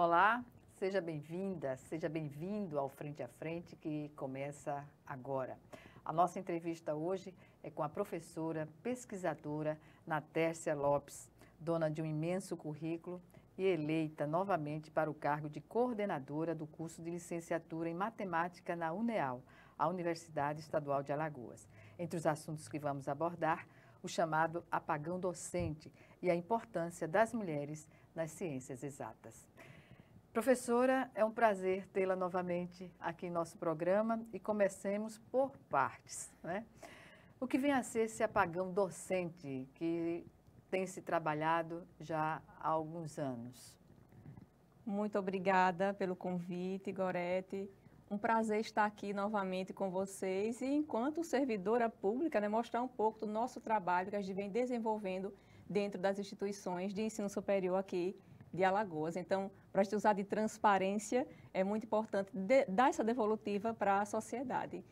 Olá, seja bem-vinda, seja bem-vindo ao Frente a Frente que começa agora. A nossa entrevista hoje é com a professora pesquisadora Natércia Lopes, dona de um imenso currículo e eleita novamente para o cargo de coordenadora do curso de licenciatura em matemática na UNEAL, a Universidade Estadual de Alagoas. Entre os assuntos que vamos abordar, o chamado apagão docente e a importância das mulheres nas ciências exatas. Professora, é um prazer tê-la novamente aqui em nosso programa e comecemos por partes, né? O que vem a ser esse apagão docente que tem se trabalhado já há alguns anos? Muito obrigada pelo convite, Gorete. Um prazer estar aqui novamente com vocês e, enquanto servidora pública, mostrar um pouco do nosso trabalho que a gente vem desenvolvendo dentro das instituições de ensino superior aqui de Alagoas. Então, para a gente usar de transparência, é muito importante dar essa devolutiva para a sociedade.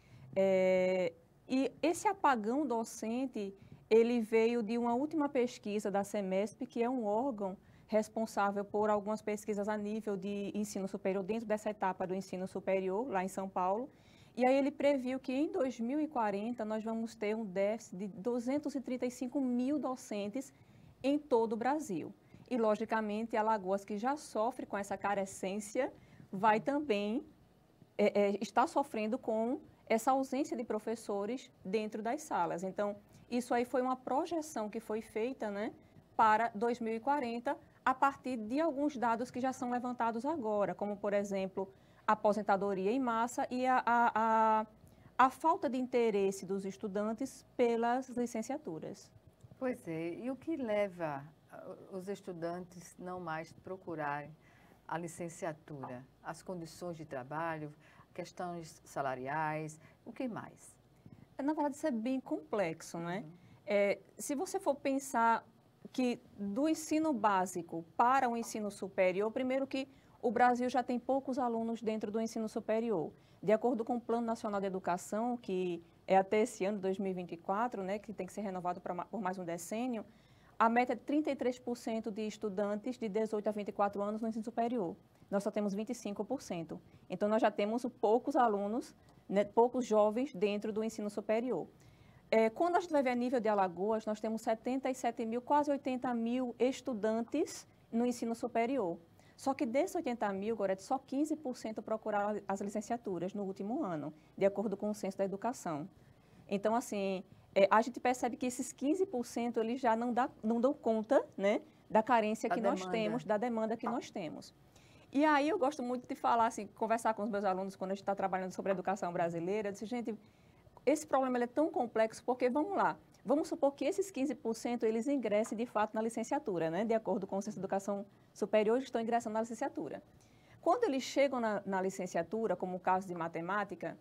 E esse apagão docente, ele veio de uma última pesquisa da CEMESP, que é um órgão responsável por algumas pesquisas a nível de ensino superior, dentro dessa etapa do ensino superior, lá em São Paulo. E aí ele previu que em 2040 nós vamos ter um déficit de 235 mil docentes em todo o Brasil. E, logicamente, Alagoas, que já sofre com essa carecência, vai também estar sofrendo com essa ausência de professores dentro das salas. Então, isso aí foi uma projeção que foi feita, né, para 2040, a partir de alguns dados que já são levantados agora, como, por exemplo, a aposentadoria em massa e a falta de interesse dos estudantes pelas licenciaturas. Pois é, e o que leva os estudantes não mais procurarem a licenciatura? As condições de trabalho, questões salariais, o que mais? Na verdade, isso é bem complexo, né? Se você for pensar que do ensino básico para o ensino superior, primeiro que o Brasil já tem poucos alunos dentro do ensino superior. De acordo com o Plano Nacional de Educação, que é até esse ano, 2024, né, que tem que ser renovado por mais um decênio, a meta é de 33% de estudantes de 18 a 24 anos no ensino superior. Nós só temos 25%. Então, nós já temos poucos alunos, né, poucos jovens dentro do ensino superior. Quando a gente vai ver a nível de Alagoas, nós temos 77 mil, quase 80 mil estudantes no ensino superior. Só que desses 80 mil, Gorete, só 15% procuraram as licenciaturas no último ano, de acordo com o Censo da Educação. Então, assim, a gente percebe que esses 15% eles já não dão conta, né, da carência que nós temos, da demanda que nós temos. E aí eu gosto muito de falar, assim, conversar com os meus alunos quando a gente está trabalhando sobre a educação brasileira, eu disse, gente, esse problema ele é tão complexo porque, vamos lá, vamos supor que esses 15% eles ingressem de fato na licenciatura, né, de acordo com o Censo da Educação Superior, eles estão ingressando na licenciatura. Quando eles chegam na licenciatura, como o caso de matemática,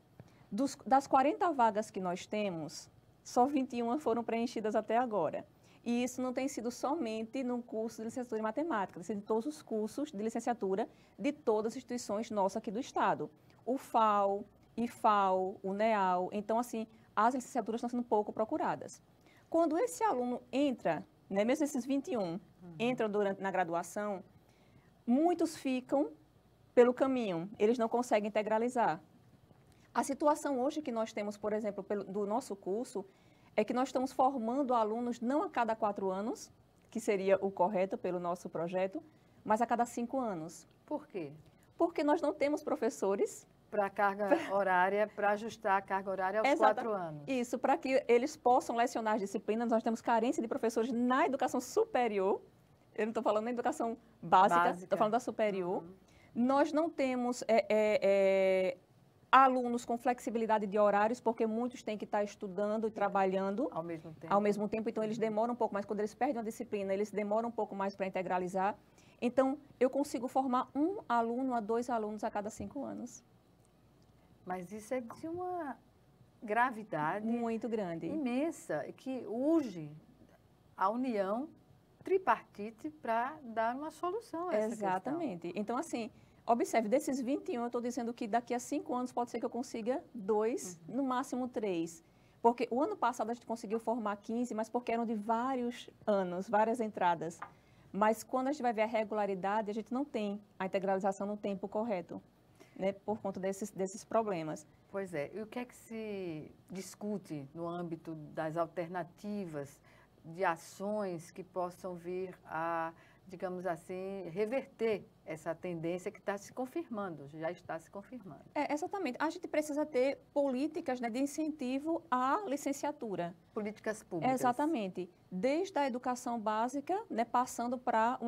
das 40 vagas que nós temos, só 21 foram preenchidas até agora. E isso não tem sido somente no curso de licenciatura em matemática, tem sido em todos os cursos de licenciatura de todas as instituições nossas aqui do Estado. O FAO, IFAO, UNEAL. Então, assim, as licenciaturas estão sendo pouco procuradas. Quando esse aluno entra, né, mesmo esses 21, entram na graduação, muitos ficam pelo caminho, eles não conseguem integralizar. A situação hoje que nós temos, por exemplo, do nosso curso, é que nós estamos formando alunos não a cada 4 anos, que seria o correto pelo nosso projeto, mas a cada 5 anos. Por quê? Porque nós não temos professores para a carga horária, para ajustar a carga horária aos 4 anos. Isso, para que eles possam lecionar as disciplinas, nós temos carência de professores na educação superior, eu não estou falando na educação básica, estou falando da superior. Nós não temos alunos com flexibilidade de horários, porque muitos têm que estar estudando e trabalhando ao mesmo tempo, então eles demoram um pouco mais, quando eles perdem a disciplina, eles demoram um pouco mais para integralizar. Então, eu consigo formar 1 aluno a 2 alunos a cada 5 anos. Mas isso é de uma gravidade muito grande, imensa, que urge a união tripartite para dar uma solução a essa questão. Exatamente. Então, assim, observe, desses 21, eu estou dizendo que daqui a 5 anos pode ser que eu consiga 2, no máximo 3. Porque o ano passado a gente conseguiu formar 15, mas porque eram de vários anos, várias entradas. Mas quando a gente vai ver a regularidade, a gente não tem a integralização no tempo correto, né, por conta desses problemas. Pois é. E o que é que se discute no âmbito das alternativas de ações que possam vir a, digamos assim, reverter essa tendência que está se confirmando, já está se confirmando? Exatamente. A gente precisa ter políticas, né, de incentivo à licenciatura. Políticas públicas. Exatamente. Desde a educação básica, né, passando para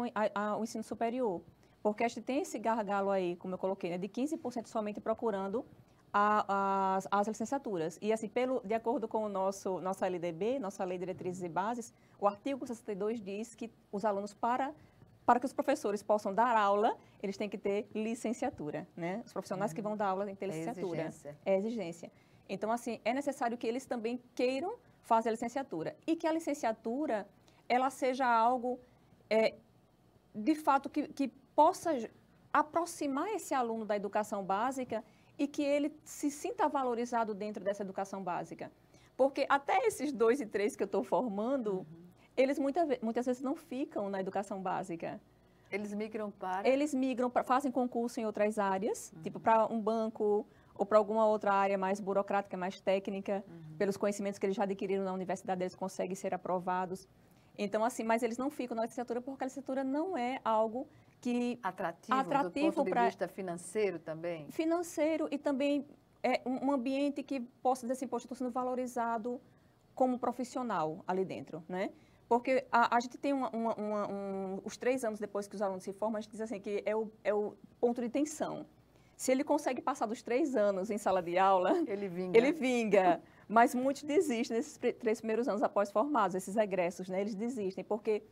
o ensino superior. Porque a gente tem esse gargalo aí, como eu coloquei, né, de 15% somente procurando as licenciaturas. E, assim, de acordo com nossa LDB, nossa Lei de Diretrizes e Bases, o artigo 62 diz que os alunos, para que os professores possam dar aula, eles têm que ter licenciatura, né? Os profissionais que vão dar aula têm que ter licenciatura. É exigência. Então, assim, é necessário que eles também queiram fazer a licenciatura. E que a licenciatura, ela seja algo, de fato, que possa aproximar esse aluno da educação básica e que ele se sinta valorizado dentro dessa educação básica. Porque até esses 2 e 3 que eu estou formando, eles muitas vezes não ficam na educação básica. Eles migram para? Eles migram, fazem concurso em outras áreas, tipo para um banco ou para alguma outra área mais burocrática, mais técnica, pelos conhecimentos que eles já adquiriram na universidade, eles conseguem ser aprovados. Então, assim, mas eles não ficam na licenciatura porque a licenciatura não é algo que atrativo do ponto de vista financeiro também? Financeiro e também um ambiente que possa dizer assim, poxa, estou sendo valorizado como profissional ali dentro, né? Porque a gente tem os 3 anos depois que os alunos se formam, a gente diz assim que é o ponto de tensão. Se ele consegue passar dos 3 anos em sala de aula, ele vinga. Mas muitos desistem nesses 3 primeiros anos após formados, esses egressos, né? Eles desistem porque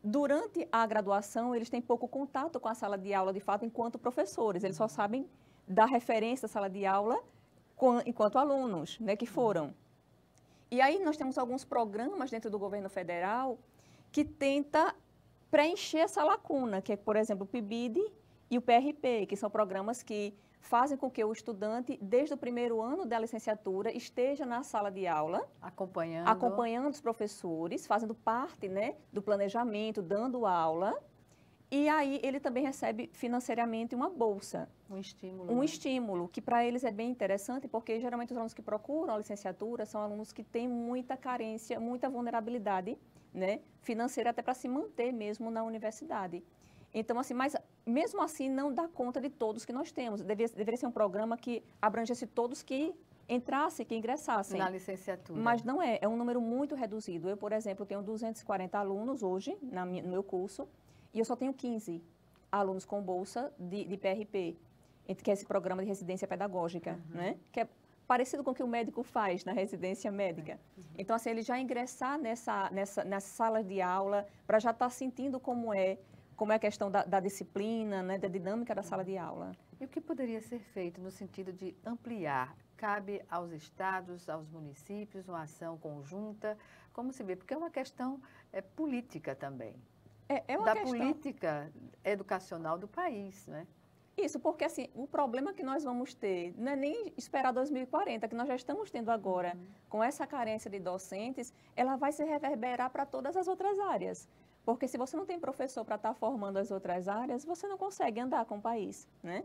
durante a graduação, eles têm pouco contato com a sala de aula, de fato, enquanto professores. Eles só sabem dar referência à sala de aula enquanto alunos, né, que foram. E aí nós temos alguns programas dentro do governo federal que tenta preencher essa lacuna, que é, por exemplo, o PIBID e o PRP, que são programas que fazem com que o estudante, desde o primeiro ano da licenciatura, esteja na sala de aula, acompanhando os professores, fazendo parte, né, do planejamento, dando aula, e aí ele também recebe financeiramente uma bolsa. Um estímulo. Um estímulo, que para eles é bem interessante, porque geralmente os alunos que procuram a licenciatura são alunos que têm muita carência, muita vulnerabilidade, né, financeira, até para se manter mesmo na universidade. Então, assim, mas mesmo assim não dá conta de todos que nós temos. Deveria ser um programa que abrangesse todos que entrassem, que ingressassem. Na licenciatura. Mas não é, é um número muito reduzido. Eu, por exemplo, tenho 240 alunos hoje no meu curso e eu só tenho 15 alunos com bolsa de PRP, que é esse programa de residência pedagógica, né? Que é parecido com o que o médico faz na residência médica. Então, assim, ele já ingressar nessa sala de aula para já estar sentindo como é a questão da disciplina, né, da dinâmica da sala de aula. E o que poderia ser feito no sentido de ampliar? Cabe aos estados, aos municípios, uma ação conjunta? Como se vê? Porque é uma questão política também. Da política educacional do país, né? Isso, porque assim, o problema que nós vamos ter não é nem esperar 2040, que nós já estamos tendo agora, com essa carência de docentes, ela vai se reverberar para todas as outras áreas. Porque se você não tem professor para estar formando as outras áreas, você não consegue andar com o país, né?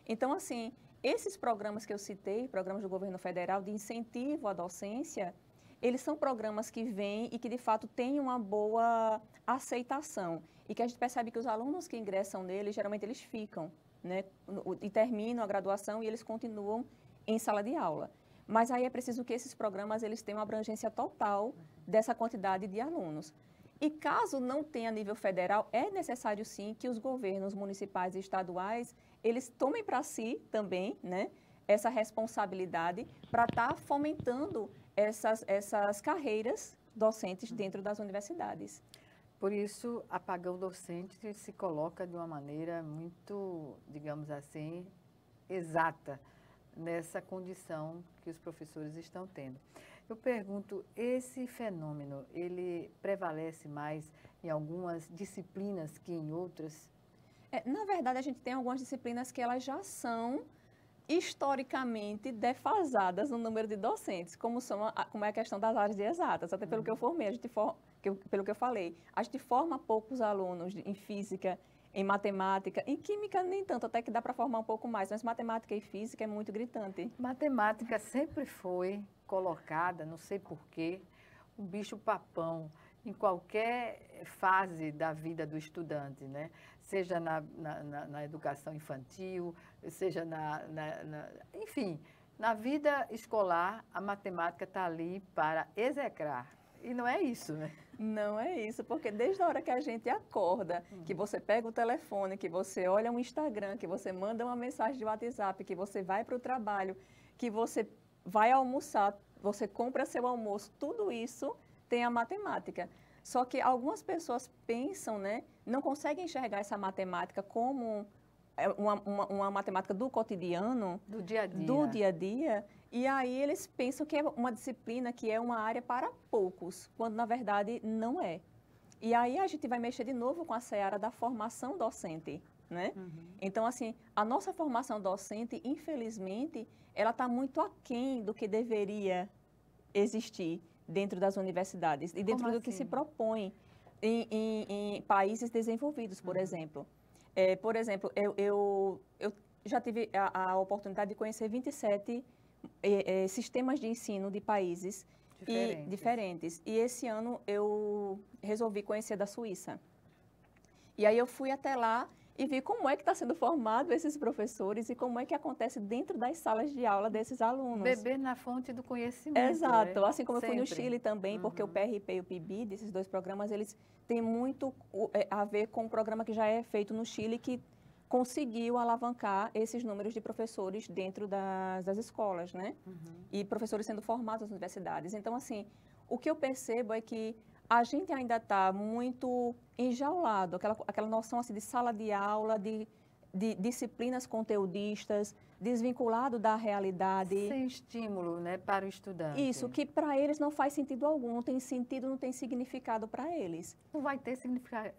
Então, assim, esses programas que eu citei, programas do governo federal de incentivo à docência, eles são programas que vêm e que, de fato, têm uma boa aceitação. E que a gente percebe que os alunos que ingressam neles, geralmente eles ficam, né? E terminam a graduação e eles continuam em sala de aula. Mas aí é preciso que esses programas eles tenham uma abrangência total dessa quantidade de alunos. E caso não tenha nível federal, é necessário sim que os governos municipais e estaduais, eles tomem para si também, né, essa responsabilidade para estar fomentando essas carreiras docentes dentro das universidades. Por isso, apagão docente se coloca de uma maneira muito, digamos assim, exata nessa condição que os professores estão tendo. Eu pergunto, esse fenômeno, ele prevalece mais em algumas disciplinas que em outras? Na verdade, a gente tem algumas disciplinas que elas já são historicamente defasadas no número de docentes, como é a questão das áreas de exatas, até pelo que eu formei, pelo que eu falei. A gente forma poucos alunos em física, em matemática, em química nem tanto, até que dá para formar um pouco mais, mas matemática e física é muito gritante. Matemática sempre foi colocada, não sei porquê, um bicho-papão em qualquer fase da vida do estudante, né? Seja na educação infantil, seja enfim, na vida escolar, a matemática está ali para execrar. E não é isso, né? Não é isso, porque desde a hora que a gente acorda, que você pega o telefone, que você olha um Instagram, que você manda uma mensagem de WhatsApp, que você vai para o trabalho, que você vai almoçar, você compra seu almoço, tudo isso tem a matemática. Só que algumas pessoas pensam, né, não conseguem enxergar essa matemática como uma matemática do cotidiano, do dia a dia, e aí eles pensam que é uma disciplina, que é uma área para poucos, quando na verdade não é. E aí a gente vai mexer de novo com a seara da formação docente, né? Então, assim, a nossa formação docente, infelizmente, ela está muito aquém do que deveria existir dentro das universidades e dentro do que se propõe em países desenvolvidos, por exemplo. Por exemplo, eu já tive a oportunidade de conhecer 27 sistemas de ensino de países diferentes. E esse ano eu resolvi conhecer da Suíça. E aí eu fui até lá e vi como é que está sendo formado esses professores e como é que acontece dentro das salas de aula desses alunos. Beber na fonte do conhecimento. Exato, né? Assim como eu fui no Chile também, porque o PRP e o PIBID, esses dois programas, eles têm muito a ver com o programa que já é feito no Chile, que conseguiu alavancar esses números de professores dentro das escolas, né? E professores sendo formados nas universidades. Então, assim, o que eu percebo é que a gente ainda está muito enjaulado, aquela noção assim, de sala de aula, de disciplinas conteudistas, desvinculado da realidade. Sem estímulo, né, para o estudante. Isso, que para eles não faz sentido algum, não tem sentido, não tem significado para eles. Não vai ter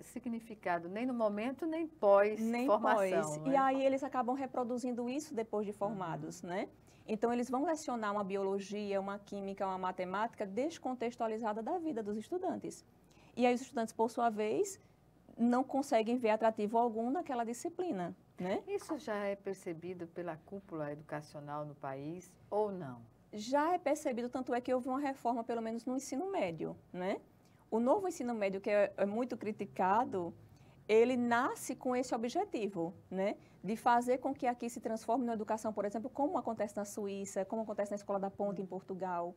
significado nem no momento, nem pós-formação. Né? E aí eles acabam reproduzindo isso depois de formados, né? Então, eles vão lecionar uma biologia, uma química, uma matemática descontextualizada da vida dos estudantes. E aí os estudantes, por sua vez, não conseguem ver atrativo algum naquela disciplina, né? Isso já é percebido pela cúpula educacional no país ou não? Já é percebido, tanto é que houve uma reforma, pelo menos no ensino médio, né? O novo ensino médio, que é muito criticado, ele nasce com esse objetivo, né? De fazer com que aqui se transforme na educação, por exemplo, como acontece na Suíça, como acontece na Escola da Ponte em Portugal,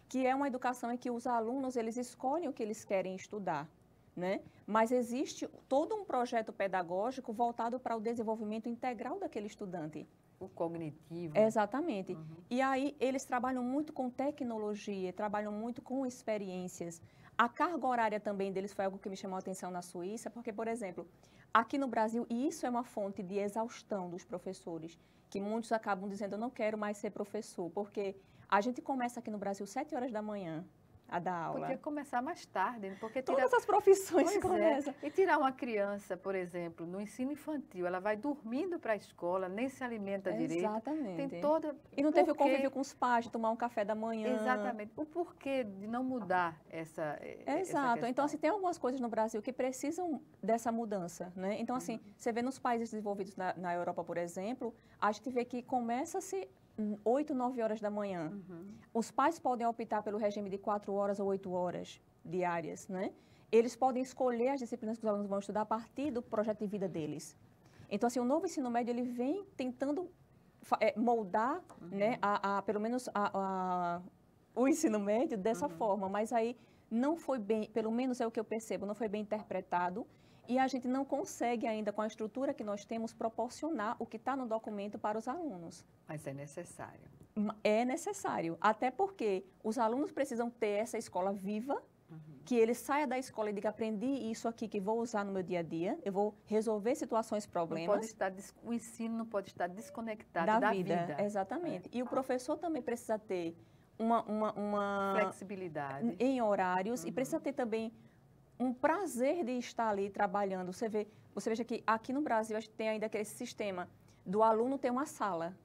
que é uma educação em que os alunos, eles escolhem o que eles querem estudar, né? Mas existe todo um projeto pedagógico voltado para o desenvolvimento integral daquele estudante. O cognitivo. Exatamente. E aí eles trabalham muito com tecnologia, trabalham muito com experiências. A carga horária também deles foi algo que me chamou a atenção na Suíça, porque, por exemplo, aqui no Brasil, e isso é uma fonte de exaustão dos professores, que muitos acabam dizendo, eu não quero mais ser professor, porque a gente começa aqui no Brasil 7 horas da manhã a dar aula. Podia começar mais tarde, porque todas as profissões começam. E tirar uma criança, por exemplo, no ensino infantil, ela vai dormindo para a escola, nem se alimenta direito. Exatamente. Tem toda... E não teve o convívio com os pais, de tomar um café da manhã. Exatamente. O porquê de não mudar essa Exato. Então, assim, tem algumas coisas no Brasil que precisam dessa mudança, né? Então, assim, você vê nos países desenvolvidos na Europa, por exemplo, a gente vê que começa-se 8, 9 horas da manhã. Os pais podem optar pelo regime de 4 horas ou 8 horas diárias, né? Eles podem escolher as disciplinas que os alunos vão estudar a partir do projeto de vida deles. Então, assim, o novo ensino médio, ele vem tentando moldar, né, pelo menos o ensino médio dessa forma, mas aí não foi bem, pelo menos é o que eu percebo, não foi bem interpretado. E a gente não consegue ainda, com a estrutura que nós temos, proporcionar o que está no documento para os alunos. Mas é necessário. É necessário, até porque os alunos precisam ter essa escola viva, que ele saia da escola e diga, aprendi isso aqui que vou usar no meu dia a dia, eu vou resolver situações, problemas. O ensino não pode estar desconectado da vida. Exatamente. E o professor também precisa ter uma flexibilidade em horários e precisa ter também um prazer de estar ali trabalhando. Você veja que aqui no Brasil a gente tem ainda aquele sistema do aluno ter uma sala,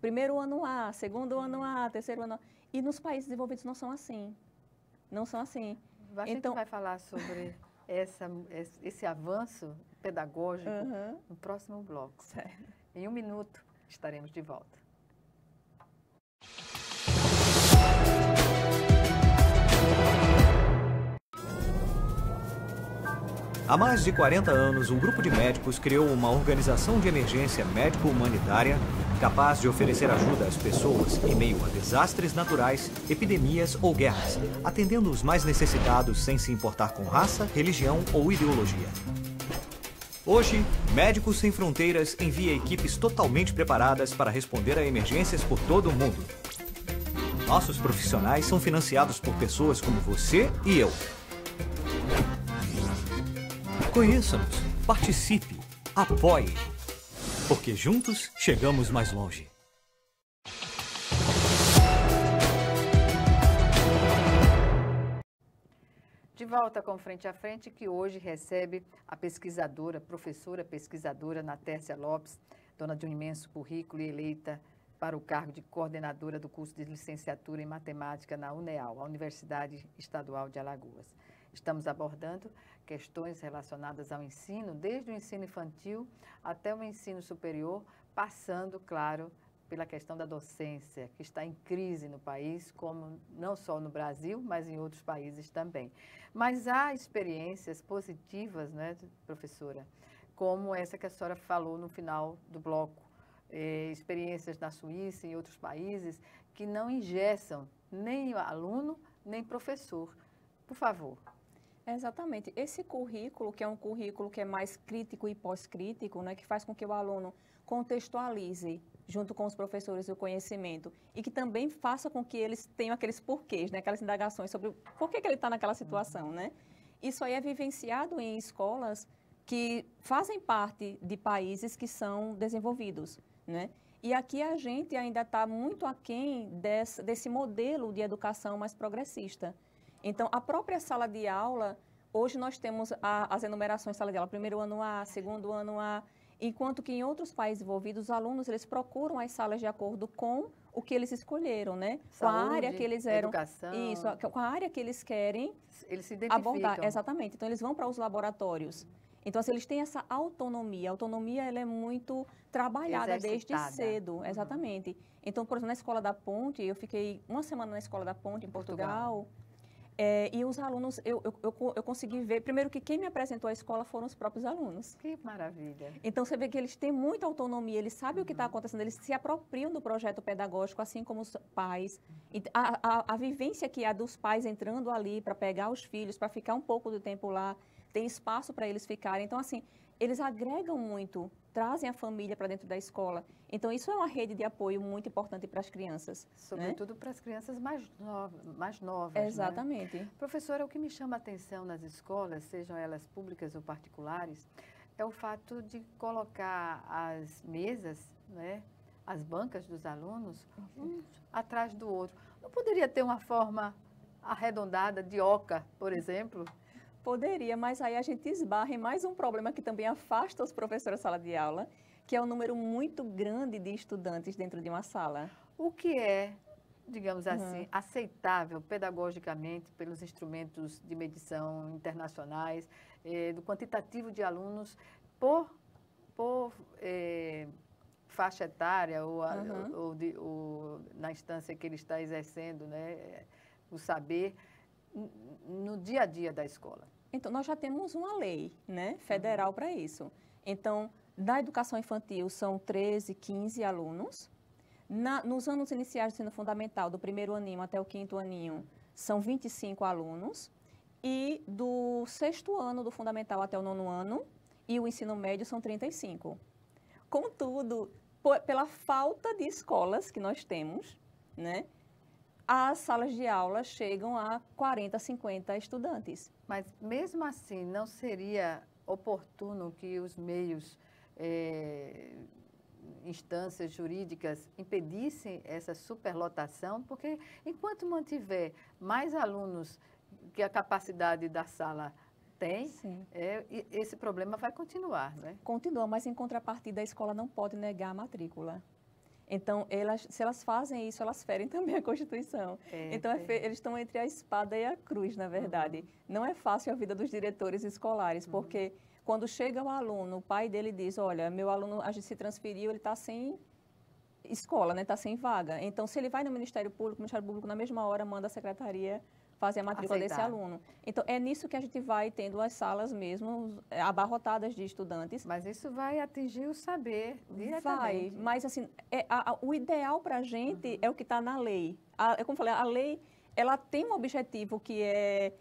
primeiro ano A, segundo ano A, terceiro ano A. E nos países desenvolvidos não são assim. Não são assim. A gente vai falar sobre esse avanço pedagógico no próximo bloco. Certo. Em 1 minuto estaremos de volta. Há mais de 40 anos, um grupo de médicos criou uma organização de emergência médico-humanitária capaz de oferecer ajuda às pessoas em meio a desastres naturais, epidemias ou guerras, atendendo os mais necessitados sem se importar com raça, religião ou ideologia. Hoje, Médicos Sem Fronteiras envia equipes totalmente preparadas para responder a emergências por todo o mundo. Nossos profissionais são financiados por pessoas como você e eu. Conheça-nos, participe, apoie, porque juntos chegamos mais longe. De volta com Frente a Frente, que hoje recebe a pesquisadora, professora pesquisadora Natércia Lopes, dona de um imenso currículo e eleita para o cargo de coordenadora do curso de licenciatura em matemática na UNEAL, a Universidade Estadual de Alagoas. Estamos abordando questões relacionadas ao ensino, desde o ensino infantil até o ensino superior, passando, claro, pela questão da docência, que está em crise no país, como não só no Brasil, mas em outros países também. Mas há experiências positivas, né, professora, como essa que a senhora falou no final do bloco, experiências na Suíça e em outros países que não engessam nem aluno, nem professor. Por favor. Exatamente. Esse currículo, que é um currículo que é mais crítico e pós-crítico, né, que faz com que o aluno contextualize junto com os professores o conhecimento e que também faça com que eles tenham aqueles porquês, né, aquelas indagações sobre por que ele está naquela situação, né? Isso aí é vivenciado em escolas que fazem parte de países que são desenvolvidos, né? E aqui a gente ainda está muito aquém desse modelo de educação mais progressista. Então, a própria sala de aula, hoje nós temos as enumerações de sala de aula, primeiro ano A, segundo ano A, enquanto que em outros países desenvolvidos, os alunos, eles procuram as salas de acordo com o que eles escolheram, né? Saúde, com a área que eles eram. Educação. Isso, com a área que eles querem eles se identificam. abordar. Exatamente. Então, eles vão para os laboratórios. Então, assim, eles têm essa autonomia. A autonomia, ela é muito trabalhada desde cedo. Exatamente. Então, por exemplo, na Escola da Ponte, eu fiquei uma semana na Escola da Ponte, em Portugal. E os alunos, eu consegui ver, primeiro que quem me apresentou a escola foram os próprios alunos. Que maravilha. Então, você vê que eles têm muita autonomia, eles sabem o que está acontecendo, eles se apropriam do projeto pedagógico, assim como os pais. E a vivência que há dos pais entrando ali para pegar os filhos, para ficar um pouco do tempo lá, tem espaço para eles ficarem. Então, assim, eles agregam muito, trazem a família para dentro da escola. Então, isso é uma rede de apoio muito importante para as crianças. Sobretudo, né? Para as crianças mais novas. Exatamente. Né? Professora, o que me chama a atenção nas escolas, sejam elas públicas ou particulares, é o fato de colocar as mesas, né, as bancas dos alunos, um atrás do outro. Não poderia ter uma forma arredondada de oca, por exemplo? Poderia, mas aí a gente esbarra em mais um problema que também afasta os professores da sala de aula, que é um número muito grande de estudantes dentro de uma sala. O que é, digamos assim, aceitável pedagogicamente pelos instrumentos de medição internacionais, do quantitativo de alunos por faixa etária ou na instância que ele está exercendo, né, o saber no dia a dia da escola? Então, nós já temos uma lei, né, federal para isso. Então, da educação infantil são 13, 15 alunos. Nos anos iniciais do ensino fundamental, do primeiro aninho até o quinto aninho, são 25 alunos. E do sexto ano do fundamental até o nono ano, e o ensino médio são 35. Contudo, pela falta de escolas que nós temos, né, as salas de aula chegam a 40, 50 estudantes. Mas, mesmo assim, não seria oportuno que os meios, instâncias jurídicas, impedissem essa superlotação? Porque, enquanto mantiver mais alunos que a capacidade da sala tem, esse problema vai continuar, né? Continua, mas, em contrapartida, a escola não pode negar a matrícula. Então, se elas fazem isso, elas ferem também a Constituição. Então, eles estão entre a espada e a cruz, na verdade. Não é fácil a vida dos diretores escolares, porque quando chega o aluno, o pai dele diz, olha, meu aluno, a gente se transferiu, ele está sem escola, né? Está sem vaga. Então, se ele vai no Ministério Público, o Ministério Público, na mesma hora, manda a secretaria fazer a matrícula desse aluno. Então, é nisso que a gente vai tendo as salas mesmo abarrotadas de estudantes. Mas isso vai atingir o saber diretamente. Vai, mas assim, o ideal para a gente é o que está na lei. Como eu falei, a lei, ela tem um objetivo que é,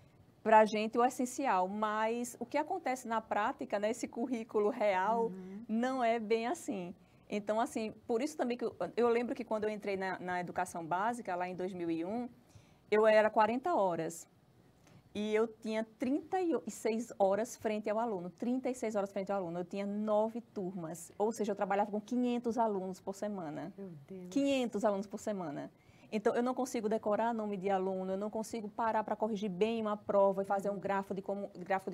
para a gente, o essencial, mas o que acontece na prática, né, esse currículo real, não é bem assim. Então, assim, por isso também que eu lembro que quando eu entrei na educação básica, lá em 2001, eu era 40 horas e eu tinha 36 horas frente ao aluno, 36 horas frente ao aluno. Eu tinha 9 turmas, ou seja, eu trabalhava com 500 alunos por semana. Meu Deus. 500 alunos por semana. Então, eu não consigo decorar nome de aluno, eu não consigo parar para corrigir bem uma prova e fazer um gráfico de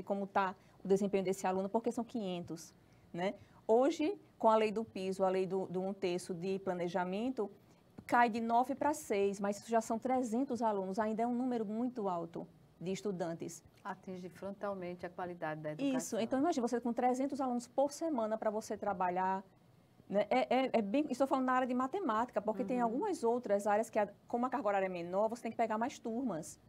como está o desempenho desse aluno, porque são 500, né? Hoje, com a lei do piso, a lei do 1/3 de planejamento, cai de 9 para 6, mas isso já são 300 alunos, ainda é um número muito alto de estudantes. Atinge frontalmente a qualidade da educação. Isso, então imagina, você com 300 alunos por semana para você trabalhar, né? Estou falando na área de matemática, porque tem algumas outras áreas que, como a carga horária é menor, você tem que pegar mais turmas.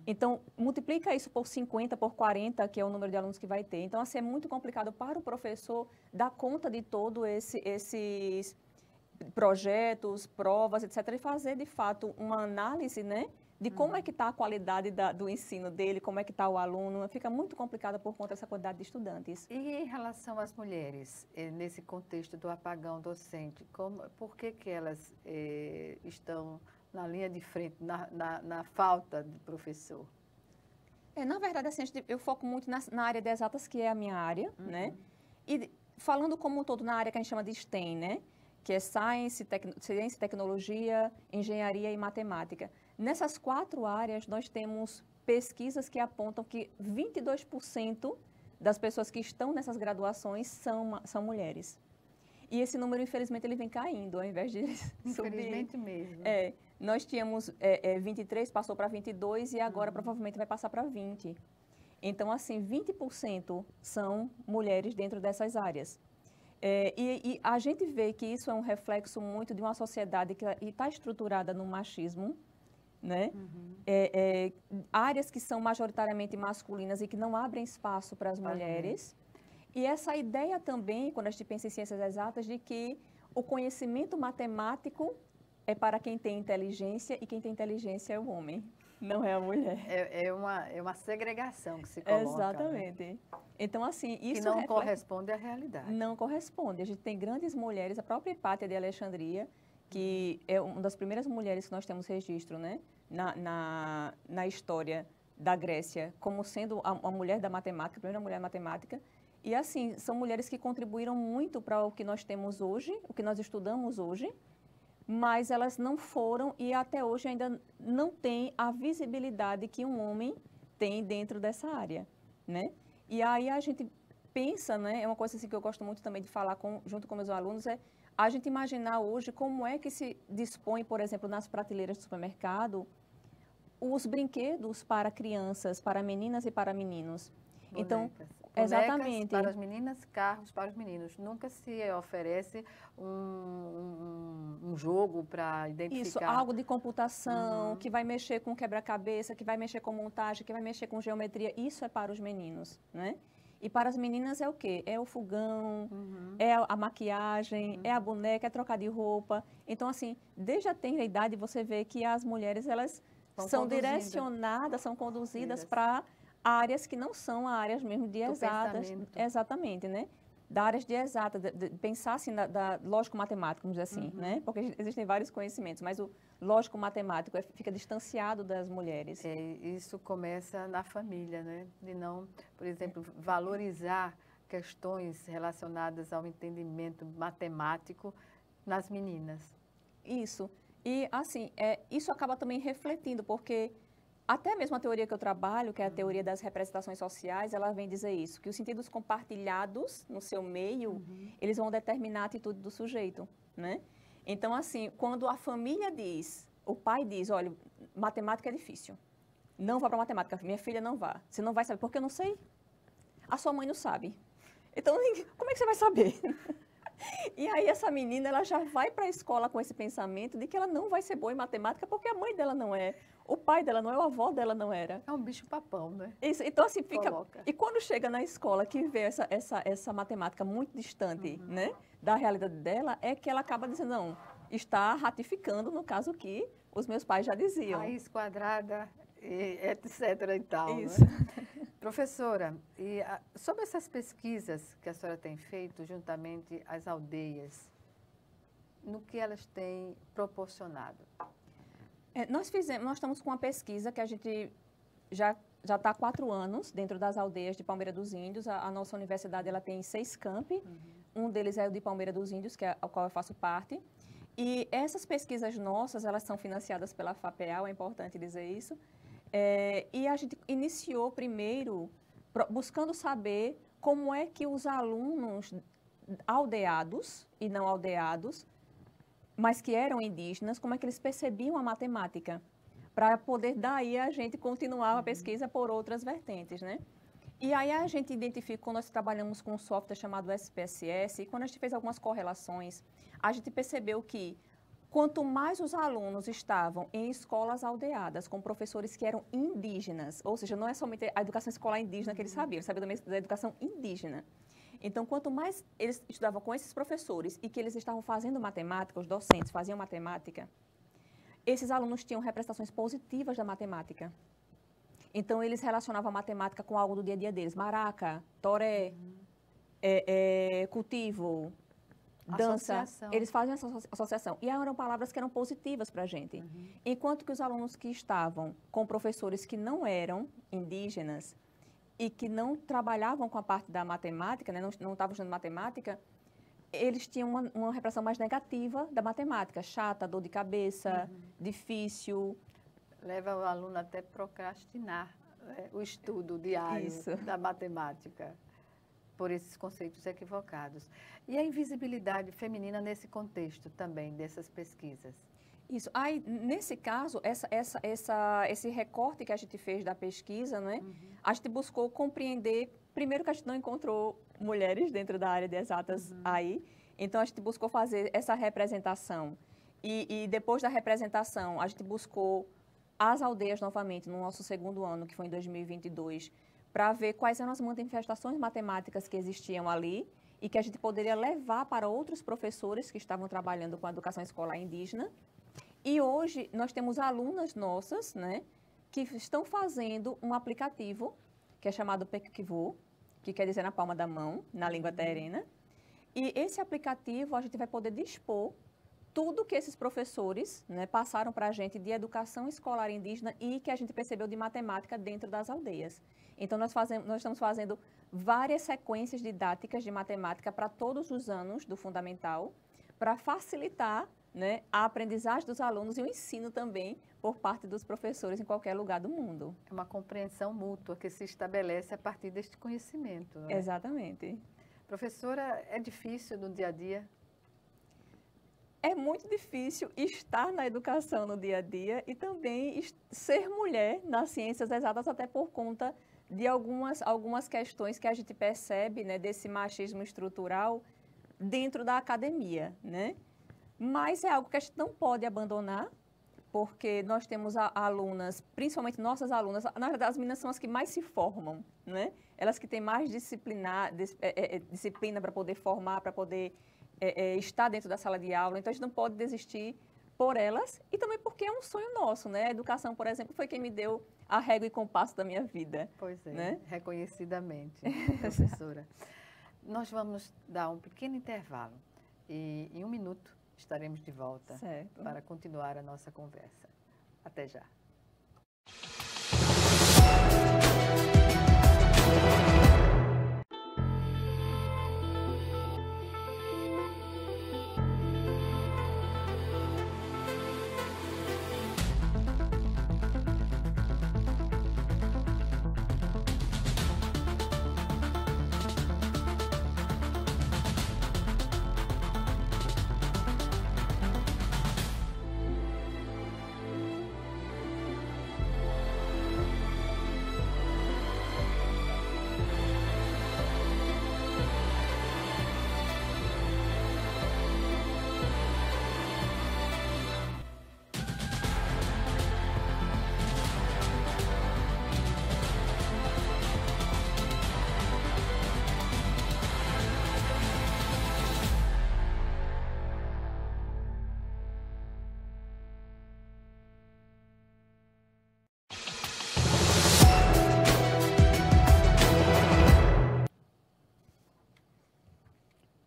Então, multiplica isso por 50, por 40, que é o número de alunos que vai ter. Então, assim, é muito complicado para o professor dar conta de todo esses projetos, provas, etc., e fazer, de fato, uma análise, né, de como é que está a qualidade do ensino dele, como é que está o aluno. Fica muito complicado por conta dessa quantidade de estudantes. E em relação às mulheres, nesse contexto do apagão docente, por que elas estão na linha de frente, na falta de professor? Na verdade, assim, eu foco muito na área de exatas, que é a minha área, né? E falando como um todo na área que a gente chama de STEM, né? Que é ciência, tecnologia, engenharia e matemática. Nessas 4 áreas, nós temos pesquisas que apontam que 22% das pessoas que estão nessas graduações são mulheres. E esse número, infelizmente, ele vem caindo, ao invés de subir. Infelizmente mesmo. Nós tínhamos 23, passou para 22 e agora provavelmente vai passar para 20. Então, assim, 20% são mulheres dentro dessas áreas. E a gente vê que isso é um reflexo muito de uma sociedade que está estruturada no machismo, né? Áreas que são majoritariamente masculinas e que não abrem espaço para as mulheres. E essa ideia também, quando a gente pensa em ciências exatas, de que o conhecimento matemático é para quem tem inteligência e quem tem inteligência é o homem, não é a mulher. É uma segregação que se coloca. Exatamente. Né? Então, assim, isso que não corresponde à realidade. Não corresponde. A gente tem grandes mulheres, a própria Hipátia de Alexandria, que é uma das primeiras mulheres que nós temos registro, né, na história da Grécia, como sendo a mulher da matemática, a primeira mulher matemática. E, assim, são mulheres que contribuíram muito para o que nós temos hoje, o que nós estudamos hoje, mas elas não foram e até hoje ainda não têm a visibilidade que um homem tem dentro dessa área, né? E aí a gente pensa, né, é uma coisa assim que eu gosto muito também de falar junto com meus alunos, é a gente imaginar hoje como é que se dispõe, por exemplo, nas prateleiras do supermercado, os brinquedos para crianças, para meninas e para meninos. Bonecas. Então, Bonecas exatamente. Para as meninas, carros para os meninos. Nunca se oferece um jogo para identificar. Isso, algo de computação, que vai mexer com quebra-cabeça, que vai mexer com montagem, que vai mexer com geometria. Isso é para os meninos, né? E para as meninas é o quê? É o fogão, é a maquiagem, é a boneca, é trocar de roupa. Então, assim, desde a tenra idade você vê que as mulheres, elas são direcionadas, são conduzidas para áreas que não são áreas mesmo de exatas. Exatamente, né? Da áreas de exatas, de pensar assim, da lógico-matemático, vamos dizer assim, né? Porque existem vários conhecimentos, mas o lógico-matemático fica distanciado das mulheres. Isso começa na família, né? De não, por exemplo, valorizar questões relacionadas ao entendimento matemático nas meninas. Isso. E, assim, isso acaba também refletindo, porque até mesmo a teoria que eu trabalho, que é a teoria das representações sociais, ela vem dizer isso, que os sentidos compartilhados no seu meio, eles vão determinar a atitude do sujeito, né? Então, assim, quando a família diz, o pai diz, olha, matemática é difícil, não vá para matemática, minha filha não vá. Você não vai saber, porque eu não sei. A sua mãe não sabe. Então, como é que você vai saber? E aí essa menina, ela já vai para a escola com esse pensamento de que ela não vai ser boa em matemática porque a mãe dela não é, o pai dela não é, o avô dela não era. É um bicho-papão, né? Isso, então, assim, fica... Coloca. E quando chega na escola que vê essa matemática muito distante, né, da realidade dela, é que ela acaba dizendo, não, está ratificando, no caso, que os meus pais já diziam. Raiz quadrada, e etc. e tal. Isso. Né? Professora, sobre essas pesquisas que a senhora tem feito juntamente às aldeias, no que elas têm proporcionado? Nós estamos com uma pesquisa que a gente já está há 4 anos dentro das aldeias de Palmeira dos Índios. A nossa universidade ela tem 6 campi, um deles é o de Palmeira dos Índios, que é ao qual eu faço parte. E essas pesquisas nossas, elas são financiadas pela FAPEAL, é importante dizer isso. E a gente iniciou primeiro buscando saber como é que os alunos aldeados e não aldeados, mas que eram indígenas, como é que eles percebiam a matemática, para poder daí a gente continuar a pesquisa por outras vertentes, né? E aí a gente identificou, nós trabalhamos com um software chamado SPSS, e quando a gente fez algumas correlações, a gente percebeu que quanto mais os alunos estavam em escolas aldeadas, com professores que eram indígenas, ou seja, não é somente a educação escolar indígena que eles sabiam também da educação indígena. Então, quanto mais eles estudavam com esses professores e que eles estavam fazendo matemática, os docentes faziam matemática, esses alunos tinham representações positivas da matemática. Então, eles relacionavam a matemática com algo do dia a dia deles. Maraca, toré, cultivo, dança. Associação. Eles faziam essa associação. E eram palavras que eram positivas para a gente. Enquanto que os alunos que estavam com professores que não eram indígenas e que não trabalhavam com a parte da matemática, né, não estavam estudando matemática, eles tinham uma repressão mais negativa da matemática. Chata, dor de cabeça, difícil. Leva o aluno até procrastinar o estudo diário da matemática, por esses conceitos equivocados. E a invisibilidade feminina nesse contexto também, dessas pesquisas? Isso. Aí, nesse caso, esse recorte que a gente fez da pesquisa, né, a gente buscou compreender, primeiro que a gente não encontrou mulheres dentro da área de exatas aí, então a gente buscou fazer essa representação. E depois da representação, a gente buscou as aldeias novamente, no nosso segundo ano, que foi em 2022, para ver quais eram as manifestações matemáticas que existiam ali e que a gente poderia levar para outros professores que estavam trabalhando com a educação escolar indígena. E hoje nós temos alunas nossas, né, que estão fazendo um aplicativo que é chamado Pekkivu, que quer dizer na palma da mão, na língua terena. E esse aplicativo a gente vai poder dispor tudo que esses professores, né, passaram para a gente de educação escolar indígena e que a gente percebeu de matemática dentro das aldeias. Então, nós estamos fazendo várias sequências didáticas de matemática para todos os anos do fundamental, para facilitar, né, a aprendizagem dos alunos e o ensino também por parte dos professores em qualquer lugar do mundo. É uma compreensão mútua que se estabelece a partir deste conhecimento. Né? Exatamente. Professora, é difícil no dia a dia? É muito difícil estar na educação no dia a dia e também ser mulher nas ciências exatas, até por conta de algumas questões que a gente percebe, né, desse machismo estrutural dentro da academia, né? Mas é algo que a gente não pode abandonar, porque nós temos alunas, principalmente nossas alunas, na verdade as meninas são as que mais se formam, né? Elas que têm mais disciplina para poder formar, para poder estar dentro da sala de aula, então a gente não pode desistir por elas e também porque é um sonho nosso, né? A educação, por exemplo, foi quem me deu a régua e compasso da minha vida. Pois é, né? Reconhecidamente, professora. Nós vamos dar um pequeno intervalo e em 1 minuto estaremos de volta para continuar a nossa conversa. Até já.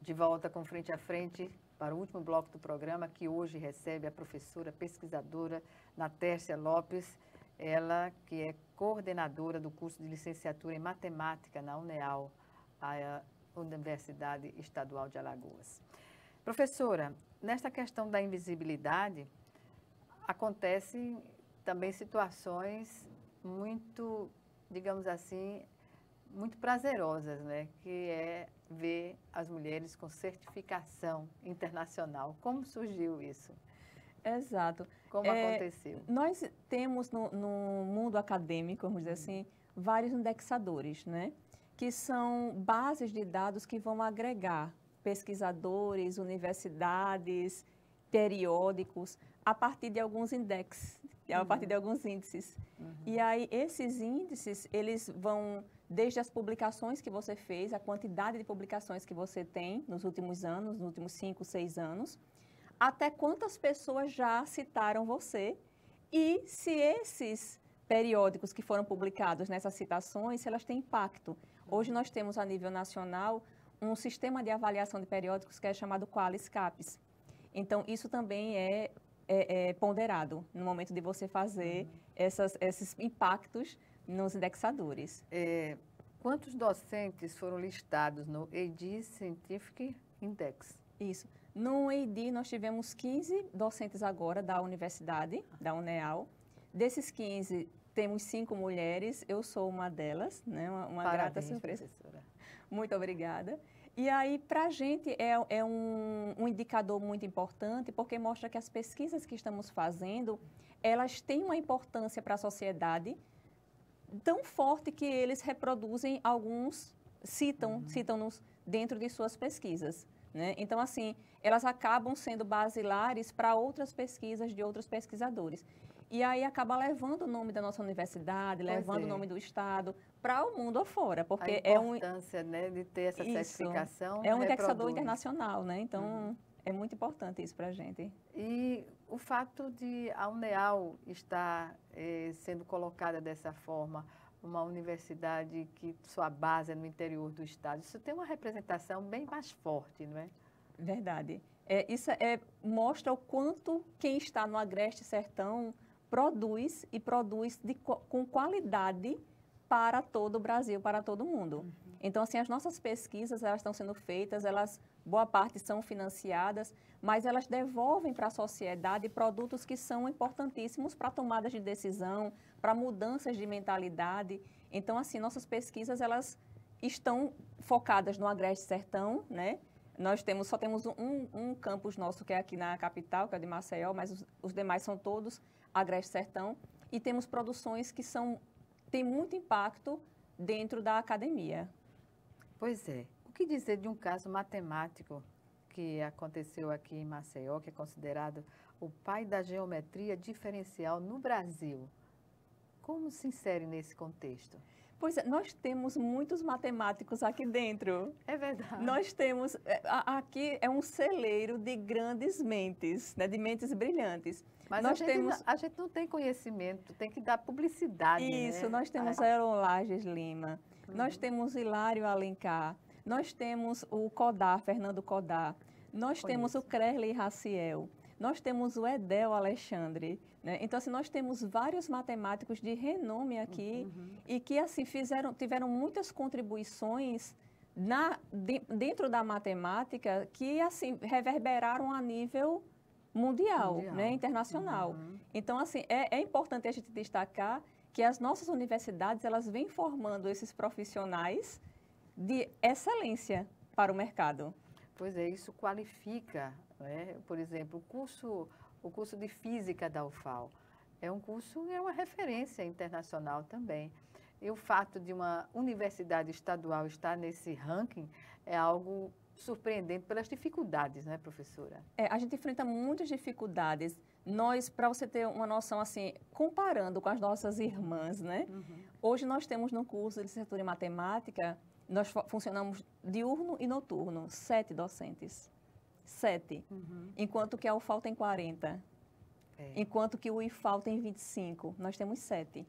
De volta com Frente a Frente para o último bloco do programa, que hoje recebe a professora pesquisadora Natércia Lopes, ela que é coordenadora do curso de licenciatura em matemática na UNEAL, a Universidade Estadual de Alagoas. Professora, nesta questão da invisibilidade, acontecem também situações muito, digamos assim, muito prazerosas, né? Que é ver as mulheres com certificação internacional. Como surgiu isso? Exato. Como aconteceu? Nós temos no mundo acadêmico, vamos dizer assim, vários indexadores, né? Que são bases de dados que vão agregar pesquisadores, universidades, periódicos, a partir de alguns a partir de alguns índices. E aí, esses índices, eles vão, desde as publicações que você fez, a quantidade de publicações que você tem nos últimos anos, nos últimos 5, 6 anos, até quantas pessoas já citaram você e se esses periódicos que foram publicados nessas citações, se elas têm impacto. Hoje nós temos, a nível nacional, um sistema de avaliação de periódicos que é chamado Qualis-CAPES. Então, isso também é ponderado no momento de você fazer esses impactos nos indexadores. Quantos docentes foram listados no EIDI Scientific Index? Isso. No EIDI, nós tivemos 15 docentes agora da universidade, da UNEAL. Desses 15, temos 5 mulheres, eu sou uma delas, né? Uma grata surpresa. Professora. Muito obrigada. E aí, para a gente, é um indicador muito importante, porque mostra que as pesquisas que estamos fazendo, elas têm uma importância para a sociedade tão forte que eles reproduzem alguns, citam-nos dentro de suas pesquisas, né? Então, assim, elas acabam sendo basilares para outras pesquisas de outros pesquisadores. E aí acaba levando o nome da nossa universidade, levando o nome do Estado para o mundo afora, porque a importância, né, de ter essa certificação. É um indexador internacional, né? Então, é muito importante isso para a gente. E o fato de a UNEAL estar sendo colocada dessa forma, uma universidade que sua base é no interior do Estado, isso tem uma representação bem mais forte, não é? Verdade. Isso mostra o quanto quem está no Agreste Sertão produz e produz com qualidade para todo o Brasil, para todo o mundo. Então, assim, as nossas pesquisas, elas estão sendo feitas, boa parte são financiadas, mas elas devolvem para a sociedade produtos que são importantíssimos para tomadas de decisão, para mudanças de mentalidade. Então, assim, nossas pesquisas, elas estão focadas no Agreste Sertão, né? Nós só temos um campus nosso, que é aqui na capital, que é o de Maceió, mas os demais são todos Agreste Sertão. E temos produções que têm muito impacto dentro da academia. Pois é. O que dizer de um caso matemático que aconteceu aqui em Maceió, que é considerado o pai da geometria diferencial no Brasil? Como se insere nesse contexto? Pois é, nós temos muitos matemáticos aqui dentro. É verdade. Nós temos, aqui é um celeiro de grandes mentes, né, de mentes brilhantes. Mas a gente não tem conhecimento, tem que dar publicidade. Isso, né? Nós temos Aaron Lages Lima, nós temos Hilário Alencar, nós temos o Codar, Fernando Codar, nós temos o Crerley Raciel, nós temos o Edel Alexandre, né? Então, assim, nós temos vários matemáticos de renome aqui e que, assim, tiveram muitas contribuições dentro da matemática que, assim, reverberaram a nível mundial. Né? Internacional. Então, assim, é importante a gente destacar que as nossas universidades, elas vêm formando esses profissionais de excelência para o mercado. Pois é, isso qualifica, né? Por exemplo, o curso de Física da UFAL é uma referência internacional também. E o fato de uma universidade estadual estar nesse ranking é algo surpreendente pelas dificuldades, né, professora? A gente enfrenta muitas dificuldades. Nós, para você ter uma noção, assim, comparando com as nossas irmãs, né? Hoje nós temos no curso de licenciatura em matemática, nós funcionamos diurno e noturno, 7 docentes. 7. Enquanto que a UFAL tem 40. Enquanto que o IFAL tem 25. Nós temos 7.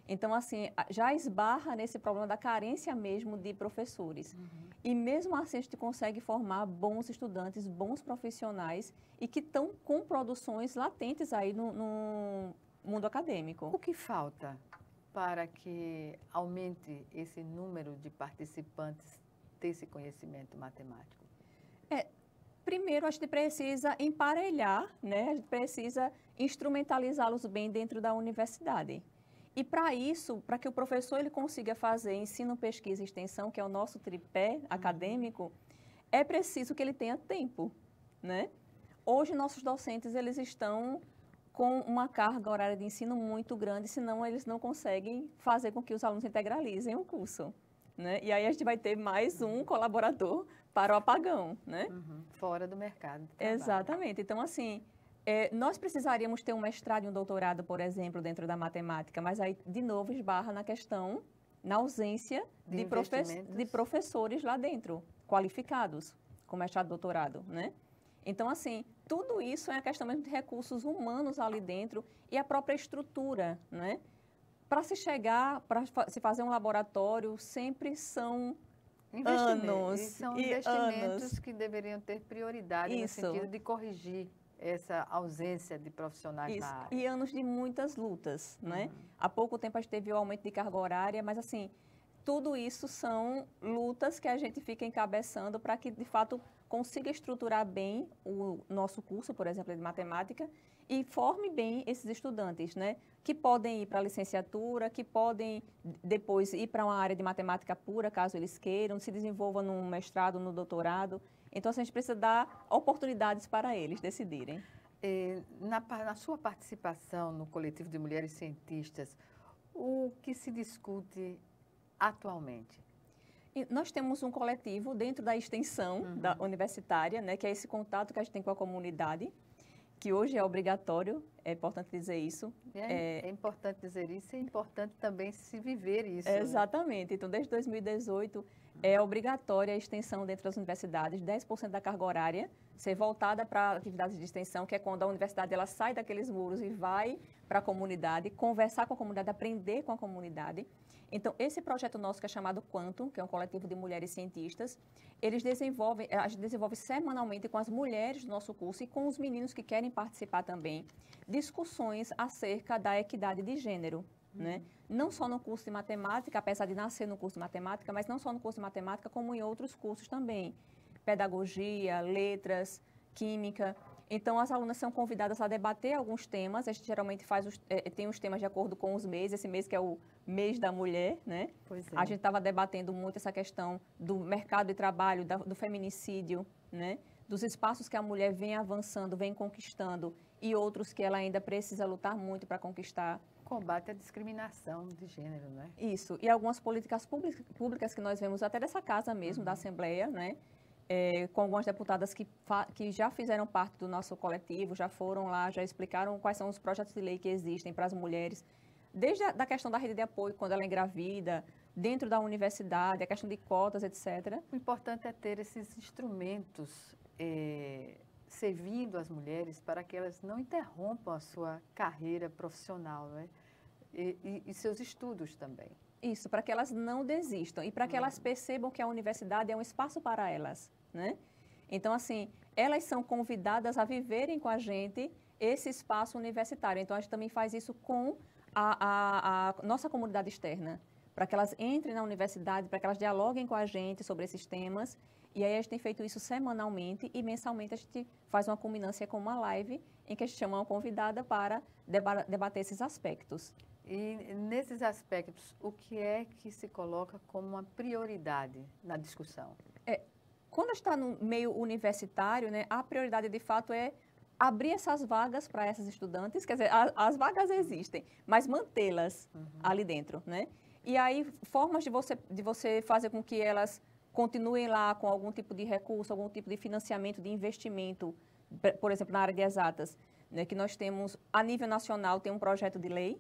Então, assim, já esbarra nesse problema da carência mesmo de professores. E mesmo assim, a gente consegue formar bons estudantes, bons profissionais e que estão com produções latentes aí no mundo acadêmico. O que falta para que aumente esse número de participantes desse conhecimento matemático? Primeiro, a gente precisa emparelhar, né? A gente precisa instrumentalizá-los bem dentro da universidade. E para isso, para que o professor ele consiga fazer ensino, pesquisa e extensão, que é o nosso tripé acadêmico, é preciso que ele tenha tempo, né? Hoje, nossos docentes eles estão com uma carga horária de ensino muito grande, senão eles não conseguem fazer com que os alunos integralizem o curso, né? E aí a gente vai ter mais um colaborador para o apagão, né? Fora do mercado de trabalho. Exatamente. Então, assim, nós precisaríamos ter um mestrado e um doutorado, por exemplo, dentro da matemática, mas aí, de novo, esbarra na questão, na ausência de professores lá dentro, qualificados, com mestrado e doutorado, né? Então, assim, tudo isso é a questão mesmo de recursos humanos ali dentro e a própria estrutura, né? Para se chegar, para se fazer um laboratório, sempre são anos e são e investimentos anos. que deveriam ter prioridade Isso. no sentido de corrigir essa ausência de profissionais na área. E anos de muitas lutas, né? Há pouco tempo a gente teve o aumento de carga horária, mas assim, tudo isso são lutas que a gente fica encabeçando para que, de fato, consiga estruturar bem o nosso curso, por exemplo, de matemática, e forme bem esses estudantes, né? Que podem ir para a licenciatura, que podem depois ir para uma área de matemática pura, caso eles queiram, se desenvolvam no mestrado, no doutorado. Então, assim, a gente precisa dar oportunidades para eles decidirem. Na sua participação no coletivo de mulheres cientistas, o que se discute atualmente? E nós temos um coletivo dentro da extensão da universitária, né, que é esse contato que a gente tem com a comunidade, que hoje é obrigatório, é importante dizer isso. É importante dizer isso e é importante também se viver isso. Exatamente. Né? Então, desde 2018, é obrigatória a extensão dentro das universidades, 10% da carga horária ser voltada para atividades de extensão, que é quando a universidade ela sai daqueles muros e vai para a comunidade, conversar com a comunidade, aprender com a comunidade. Então, esse projeto nosso, que é chamado Quantum, que é um coletivo de mulheres cientistas, a gente desenvolve semanalmente com as mulheres do nosso curso e com os meninos que querem participar também, discussões acerca da equidade de gênero, né? Não só no curso de matemática, apesar de nascer no curso de matemática, mas não só no curso de matemática, como em outros cursos também, pedagogia, letras, química. Então, as alunas são convidadas a debater alguns temas. A gente geralmente tem os temas de acordo com os meses. Esse mês que é o mês da mulher, né? Pois é. A gente estava debatendo muito essa questão do mercado de trabalho, do feminicídio, né? Dos espaços que a mulher vem avançando, vem conquistando e outros que ela ainda precisa lutar muito para conquistar. Combate à discriminação de gênero, né? Isso. E algumas políticas públicas que nós vemos até dessa casa mesmo, da Assembleia, né? Com algumas deputadas que já fizeram parte do nosso coletivo, já foram lá, já explicaram quais são os projetos de lei que existem para as mulheres, desde a questão da rede de apoio quando ela é engravida, dentro da universidade, a questão de cotas, etc. O importante é ter esses instrumentos servindo as mulheres para que elas não interrompam a sua carreira profissional, né? E seus estudos também. Isso, para que elas não desistam e para que elas percebam que a universidade é um espaço para elas, né? Então, assim, elas são convidadas a viverem com a gente esse espaço universitário. Então, a gente também faz isso com a nossa comunidade externa, para que elas entrem na universidade, para que elas dialoguem com a gente sobre esses temas. E aí a gente tem feito isso semanalmente e mensalmente a gente faz uma culminância com uma live em que a gente chama uma convidada para debater esses aspectos. E nesses aspectos, o que é que se coloca como uma prioridade na discussão? Quando a gente está no meio universitário, né, a prioridade de fato é abrir essas vagas para essas estudantes, quer dizer, as vagas existem, mas mantê-las ali dentro, né? E aí, formas de você fazer com que elas continuem lá com algum tipo de recurso, algum tipo de financiamento, de investimento, por exemplo, na área de exatas, né, que nós temos, a nível nacional, tem um projeto de lei,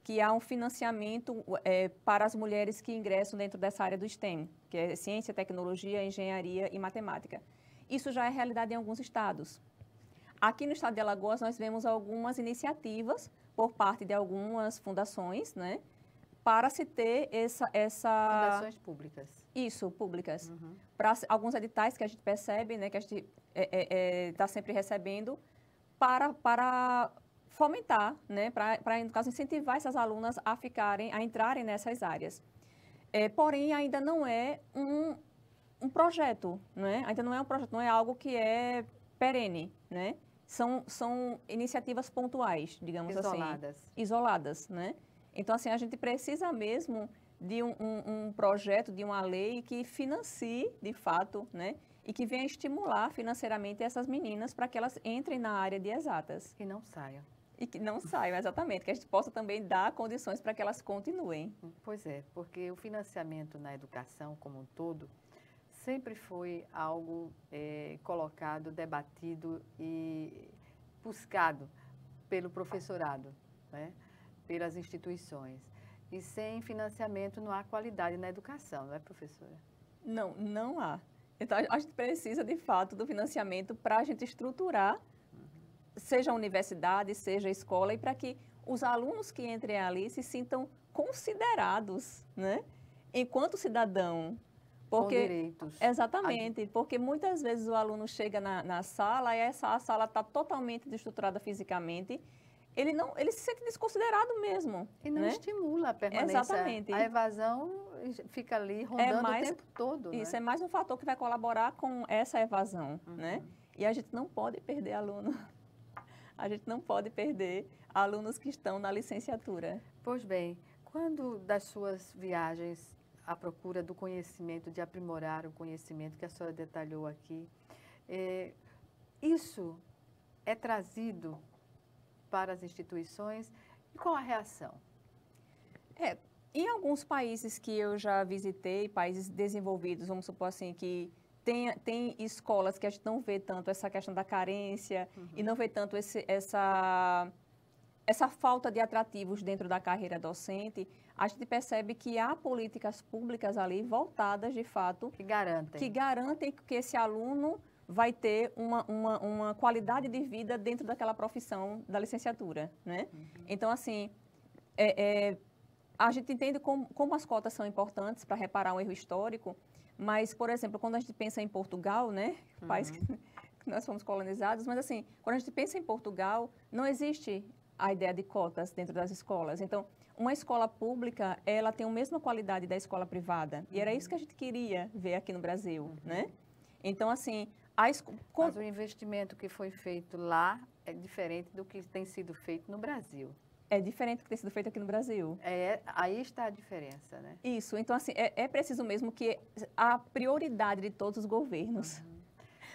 que há um financiamento para as mulheres que ingressam dentro dessa área do STEM, que é ciência, tecnologia, engenharia e matemática. Isso já é realidade em alguns estados. Aqui no estado de Alagoas, nós vemos algumas iniciativas por parte de algumas fundações, né, para se ter essa... Fundações públicas. Isso, públicas. Para alguns editais que a gente percebe, né, que a gente está sempre recebendo, para fomentar, né, para, no caso, incentivar essas alunas a entrarem nessas áreas. Porém, ainda não é um projeto, né? Ainda não é um projeto, não é algo que é perene, né? São iniciativas pontuais, digamos Isoladas. assim. Isoladas, né? Então, assim, a gente precisa mesmo de um projeto, de uma lei que financie, de fato, né? E que venha estimular financeiramente essas meninas para que elas entrem na área de exatas. Que não saiam. E que não saiam, exatamente. Que a gente possa também dar condições para que elas continuem. Pois é, porque o financiamento na educação como um todo sempre foi algo colocado, debatido e buscado pelo professorado, né? Pelas instituições. E sem financiamento não há qualidade na educação, não é, professora? Não, não há. Então, a gente precisa, de fato, do financiamento para a gente estruturar, seja a universidade, seja a escola, e para que os alunos que entrem ali se sintam considerados, né? Enquanto cidadão. Porque, com direitos. Exatamente, porque muitas vezes o aluno chega na sala e a sala está totalmente desestruturada fisicamente, ele se sente desconsiderado mesmo. E não né? estimula a permanência. Exatamente. A evasão fica ali rondando o tempo todo. Isso, né? é mais um fator que vai colaborar com essa evasão, né? E a gente não pode perder aluno. A gente não pode perder alunos que estão na licenciatura. Pois bem, quando das suas viagens à procura do conhecimento, de aprimorar o conhecimento que a senhora detalhou aqui, isso é trazido para as instituições e qual a reação? Em alguns países que eu já visitei, países desenvolvidos, vamos supor assim, que tem escolas que a gente não vê tanto essa questão da carência e não vê tanto essa falta de atrativos dentro da carreira docente, a gente percebe que há políticas públicas ali voltadas, de fato, que garantem que esse aluno vai ter uma qualidade de vida dentro daquela profissão da licenciatura, né? Então, assim, a gente entende como as cotas são importantes para reparar um erro histórico, mas, por exemplo, quando a gente pensa em Portugal, né, país que nós fomos colonizados, mas assim, quando a gente pensa em Portugal, não existe a ideia de cotas dentro das escolas. Então, uma escola pública, ela tem a mesma qualidade da escola privada, e era isso que a gente queria ver aqui no Brasil, né? Então, assim, mas o investimento que foi feito lá é diferente do que tem sido feito no Brasil. É diferente do que tem sido feito aqui no Brasil. Aí está a diferença, né? Isso. Então, assim, é preciso mesmo que a prioridade de todos os governos,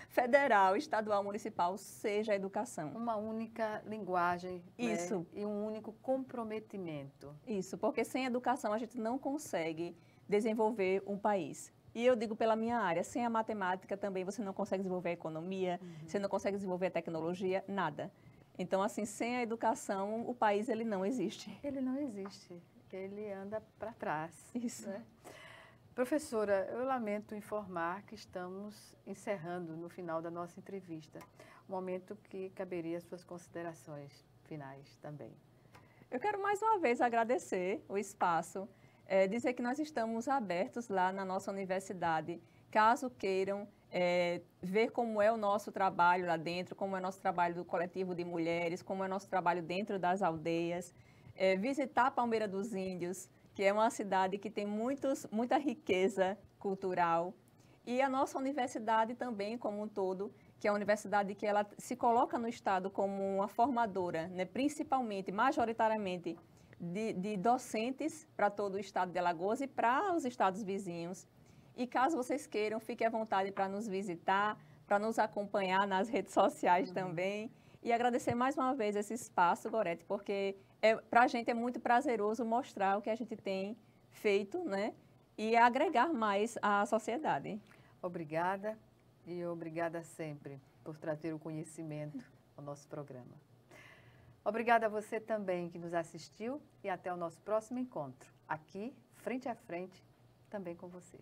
federal, estadual, municipal, seja a educação. Uma única linguagem. Isso. Né? E um único comprometimento. Isso, porque sem educação a gente não consegue desenvolver um país. E eu digo pela minha área, sem a matemática também você não consegue desenvolver a economia, você não consegue desenvolver a tecnologia, nada. Então, assim, sem a educação, o país ele não existe. Ele não existe. Ele anda para trás. Isso. Né? Professora, eu lamento informar que estamos encerrando no final da nossa entrevista. Um momento que caberia as suas considerações finais também. Eu quero mais uma vez agradecer o espaço, dizer que nós estamos abertos lá na nossa universidade, caso queiram ver como é o nosso trabalho lá dentro, como é o nosso trabalho do coletivo de mulheres, como é o nosso trabalho dentro das aldeias, visitar Palmeira dos Índios, que é uma cidade que tem muita riqueza cultural, e a nossa universidade também como um todo, que é uma universidade que ela se coloca no estado como uma formadora, né, principalmente, majoritariamente, de docentes para todo o estado de Alagoas e para os estados vizinhos. E caso vocês queiram, fiquem à vontade para nos visitar, para nos acompanhar nas redes sociais também. E agradecer mais uma vez esse espaço, Gorete, porque para a gente é muito prazeroso mostrar o que a gente tem feito, né? E agregar mais à sociedade. Obrigada e obrigada sempre por trazer o conhecimento ao nosso programa. Obrigada a você também que nos assistiu e até o nosso próximo encontro, aqui, frente a frente, também com você.